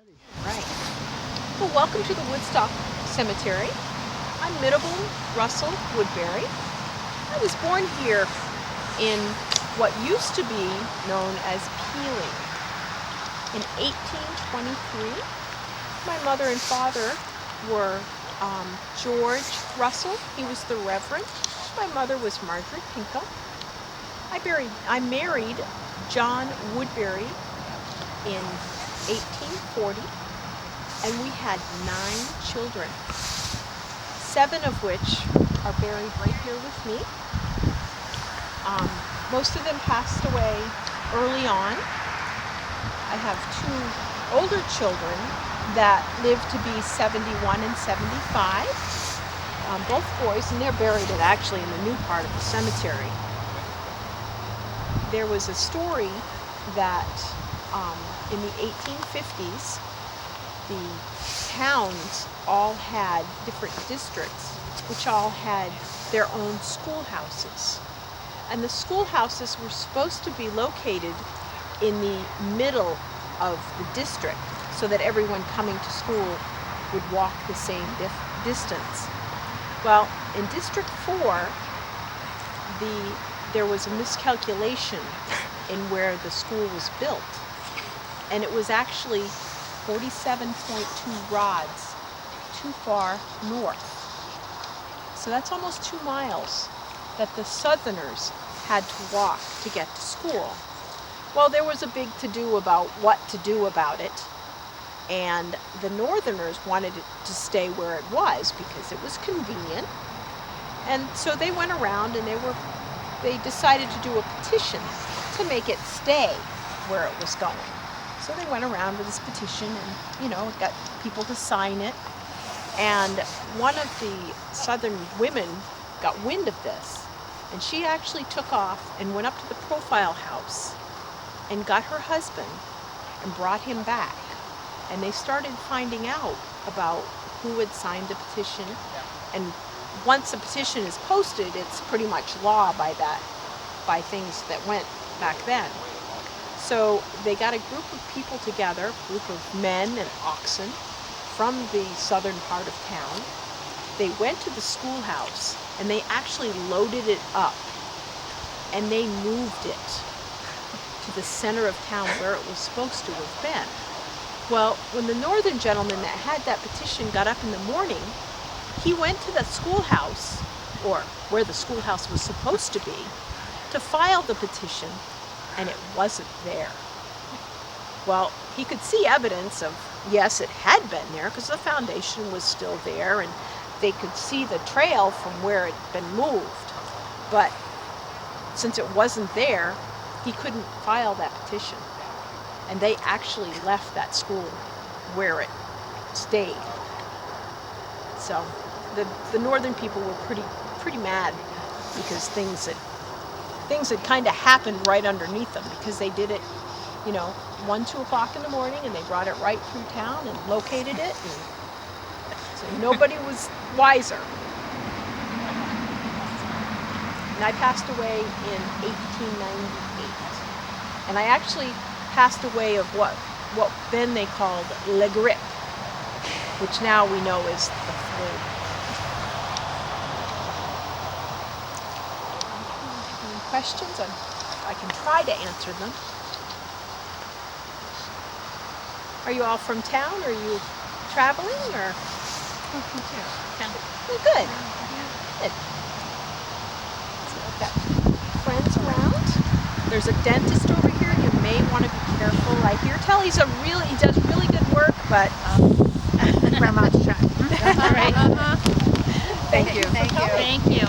Right. Well, welcome to the Woodstock Cemetery. I'm Mehitable Woodbury. I was born here in what used to be known as Peeling. In 1823, my mother and father were George Russell. He was the Reverend. My mother was Marjorie Pinkham. I married John Woodbury in 1840, and we had 9 children, 7 of which are buried right here with me. Most of them passed away early on. I have 2 older children that lived to be 71 and 75, both boys, and they're buried actually in the new part of the cemetery. There was a story that in the 1850s, the towns all had different districts, which all had their own schoolhouses. And the schoolhouses were supposed to be located in the middle of the district so that everyone coming to school would walk the same distance. Well, in District 4, there was a miscalculation in where the school was built, and it was actually 47.2 rods too far north. So that's almost 2 miles that the Southerners had to walk to get to school. Well, there was a big to-do about what to do about it, and the Northerners wanted it to stay where it was because it was convenient. And so they went around and they decided to do a petition to make it stay where it was going. So they went around with this petition and, got people to sign it. And one of the Southern women got wind of this, and she actually took off and went up to the profile house and got her husband and brought him back. And they started finding out about who had signed the petition. And once a petition is posted, it's pretty much law by things that went back then. So they got a group of people together, a group of men and oxen from the southern part of town. They went to the schoolhouse and they actually loaded it up and they moved it to the center of town where it was supposed to have been. Well, when the northern gentleman that had that petition got up in the morning, he went to the schoolhouse, or where the schoolhouse was supposed to be, to file the petition, and it wasn't there. Well, he could see evidence of, yes, it had been there, because the foundation was still there, and they could see the trail from where it had been moved. But since it wasn't there, he couldn't file that petition. And they actually left that school where it stayed. So the northern people were pretty mad because things had kind of happened right underneath them, because they did it, 1, 2 o'clock in the morning, and they brought it right through town and located it, and so nobody was wiser. And I passed away in 1898, and I actually passed away of what then they called le grippe, which now we know is the flu. Any questions? I can try to answer them. Are you all from town? Are you traveling, or? From town. Oh, good. Good. So I've got friends around. There's a dentist over here. You may want to be careful. I hear he does really good work, but Grandma's shot. all right. Thank you. Thank you.